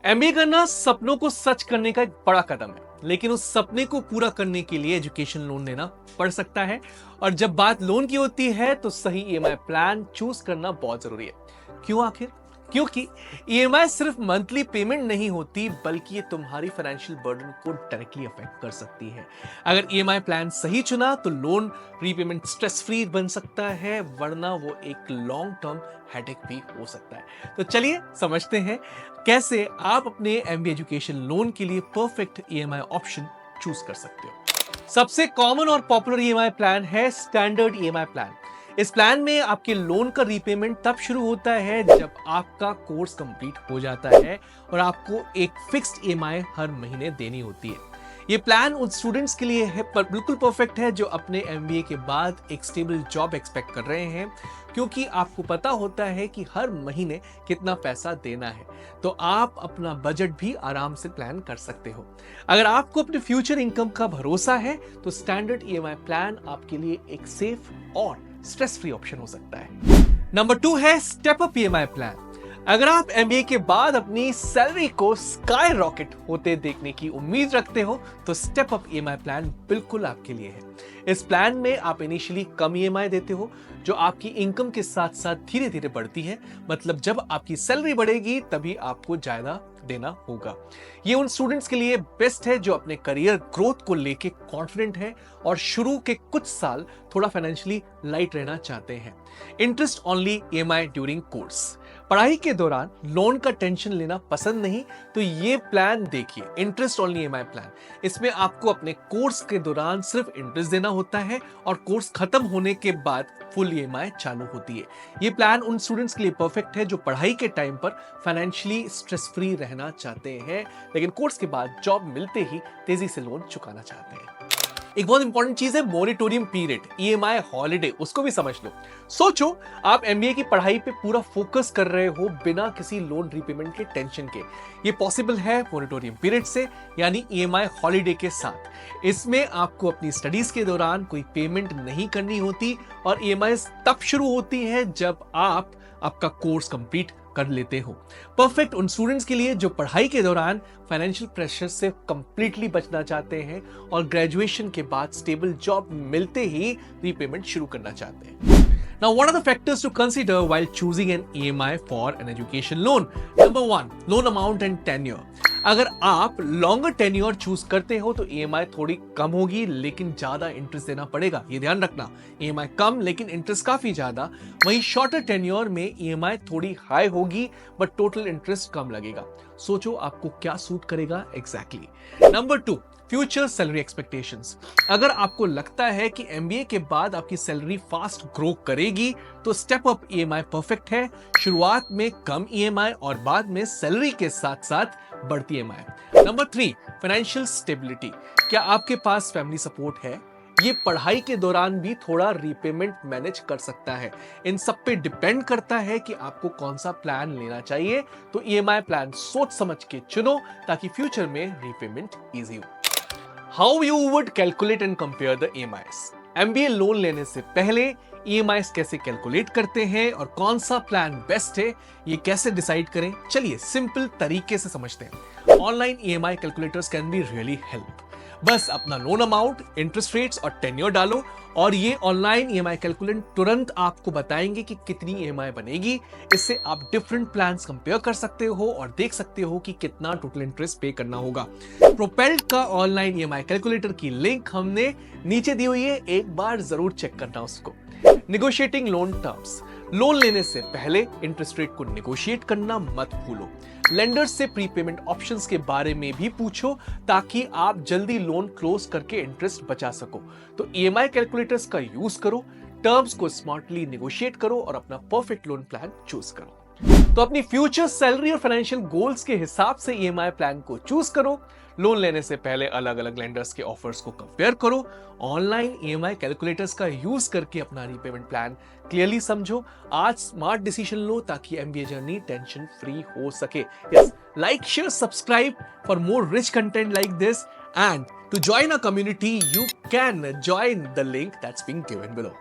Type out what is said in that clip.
MBA करना सपनों को सच करने का एक बड़ा कदम है, लेकिन उस सपने को पूरा करने के लिए एजुकेशन लोन लेना पड़ सकता है। और जब बात लोन की होती है तो सही ईएमआई प्लान चूज करना बहुत जरूरी है। क्यों आखिर? क्योंकि ईएमआई सिर्फ मंथली पेमेंट नहीं होती, बल्कि ये तुम्हारी फाइनेंशियल बर्डन को डायरेक्टली अफेक्ट कर सकती है। अगर ईएमआई प्लान सही चुना तो लोन रीपेमेंट स्ट्रेस फ्री बन सकता है, वरना वो एक लॉन्ग टर्म हेडेक भी हो सकता है। तो चलिए समझते हैं कैसे आप अपने एमबीए एजुकेशन लोन के लिए परफेक्ट ईएमआई ऑप्शन चूज कर सकते हो। सबसे कॉमन और पॉपुलर ईएमआई प्लान है स्टैंडर्ड ईएमआई प्लान। इस प्लान में आपके लोन का रीपेमेंट तब शुरू होता है जब आपका कोर्स कंप्लीट हो जाता है और आपको एक फिक्स्ड ईएमआई हर महीने देनी होती है। ये प्लान उन स्टूडेंट्स के लिए है बिल्कुल परफेक्ट है जो अपने एमबीए के बाद एक स्टेबल जॉब एक्सपेक्ट कर रहे हैं, क्योंकि आपको पता होता है कि हर महीने कितना पैसा देना है, तो आप अपना बजट भी आराम से प्लान कर सकते हो। अगर आपको अपने फ्यूचर इनकम का भरोसा है तो स्टैंडर्ड ईएमआई प्लान आपके लिए एक सेफ और स्ट्रेस फ्री ऑप्शन हो सकता है। नंबर 2 है स्टेप अप ईएमआई प्लान। अगर आप एमबीए के बाद अपनी सैलरी को स्काई रॉकेट होते देखने की उम्मीद रखते हो तो स्टेप अप ईएमआई प्लान बिल्कुल आपके लिए है। इस प्लान में आप इनिशियली कम ईएमआई देते हो, जो आपकी इनकम के साथ साथ धीरे धीरे बढ़ती है। मतलब जब आपकी सैलरी बढ़ेगी तभी आपको ज्यादा देना होगा। ये उन स्टूडेंट्स के लिए बेस्ट है जो अपने करियर ग्रोथ को लेके कॉन्फिडेंट है और शुरू के कुछ साल थोड़ा फाइनेंशियली लाइट रहना चाहते हैं। Interest only EMI during course. पढ़ाई के दौरान लोन का टेंशन लेना पसंद नहीं तो ये प्लान देखिए, इंटरेस्ट ओनली ईएमआई प्लान। इसमें आपको अपने कोर्स के दौरान सिर्फ इंटरेस्ट देना होता है और कोर्स खत्म होने के बाद फुल ईएमआई चालू होती है। ये प्लान उन स्टूडेंट्स के लिए परफेक्ट है जो पढ़ाई के टाइम पर फाइनेंशियली स्ट्रेस फ्री रहना चाहते हैं, लेकिन कोर्स के बाद जॉब मिलते ही तेजी से लोन चुकाना चाहते हैं। एक बहुत इंपॉर्टेंट चीज है मोरेटोरियम पीरियड, ईएमआई हॉलिडे, उसको भी समझ लो। सोचो आप एमबीए की पढ़ाई पे पूरा फोकस कर रहे हो बिना किसी लोन रीपेमेंट के टेंशन के। ये पॉसिबल है मोरेटोरियम पीरियड से, यानी ईएमआई हॉलिडे के साथ। इसमें आपको अपनी स्टडीज के दौरान कोई पेमेंट नहीं करनी होती और ईएमआई तब शुरू होती है जब आप आपका कोर्स कंप्लीट कर लेते हो। परफेक्ट उन स्टूडेंट्स के लिए जो पढ़ाई के दौरान फाइनेंशियल प्रेशर से कंप्लीटली बचना चाहते हैं और ग्रेजुएशन के बाद स्टेबल जॉब मिलते ही रीपेमेंट शुरू करना चाहते हैं। Now, what are the factors to consider while choosing an EMI for an education loan? Number 1, loan amount and tenure. अगर आप लॉन्गर टेन्योर चूज करते हो तो ईएमआई थोड़ी कम होगी लेकिन ज्यादा इंटरेस्ट देना पड़ेगा। ये ध्यान रखना, ईएमआई कम लेकिन इंटरेस्ट काफी ज्यादा। वहीं शॉर्टर टेन्योर में ईएमआई थोड़ी हाई होगी बट टोटल इंटरेस्ट कम लगेगा। सोचो आपको क्या सूट करेगा exactly. Number 2, future salary expectations. अगर आपको लगता है कि एमबीए के बाद आपकी सैलरी फास्ट ग्रो करेगी तो स्टेप अप ईएमआई परफेक्ट है। शुरुआत में कम ईएमआई और बाद में सैलरी के साथ साथ बढ़ती ईएमआई। Number 3, financial stability. क्या आपके पास फैमिली सपोर्ट है? ये पढ़ाई के दौरान भी थोड़ा रीपेमेंट मैनेज कर सकता है। इन सब पे डिपेंड करता है कि आपको कौन सा प्लान लेना चाहिए, तो ईएमआई प्लान सोच समझ के चुनो ताकि फ्यूचर में रीपेमेंट इजी हो। How you would calculate and compare the EMIs? MBA loan लेने से पहले EMIs कैसे कैलकुलेट करते हैं और कौन सा प्लान बेस्ट है, ये कैसे डिसाइड करें, चलिए सिंपल तरीके से समझते हैं। Online EMI calculators can be really help. बस अपना लोन अमाउंट, इंटरेस्ट रेट्स और टेन्योर डालो और ये ऑनलाइन ईएमआई कैलकुलेटर तुरंत आपको बताएंगे कि कितनी ईएमआई बनेगी। इससे आप डिफरेंट प्लान्स कंपेयर कर सकते हो और देख सकते हो कि कितना टोटल इंटरेस्ट पे करना होगा। प्रोपेल्ड का ऑनलाइन ईएमआई कैलकुलेटर की लिंक हमने नीचे दी हुई है, एक बार जरूर चेक करना उसको। Negotiating loan terms. लोन लेने से पहले इंटरेस्ट रेट को नेगोशिएट करना मत भूलो। लेंडर्स से प्रीपेमेंट ऑप्शंस के बारे में भी पूछो ताकि आप जल्दी लोन क्लोज करके इंटरेस्ट बचा सको। तो ईएमआई कैलकुलेटर्स का यूज करो, टर्म्स को स्मार्टली नेगोशिएट करो और अपना परफेक्ट लोन प्लान चूज करो। तो अपनी फ्यूचर सैलरी और फाइनेंशियल गोल्स के हिसाब से ईएमआई प्लान को चूज करो। लोन लेने से पहले अलग अलग लेंडर्स के ऑफर्स को कंपेयर करो। ऑनलाइन ईएमआई कैलकुलेटर्स का यूज करके अपना रीपेमेंट प्लान क्लियरली समझो। आज स्मार्ट डिसीजन लो ताकि एमबीए जर्नी टेंशन फ्री हो सके। Yes, like, share, subscribe for more rich content like this, and to join our community you can join the link that's being given below.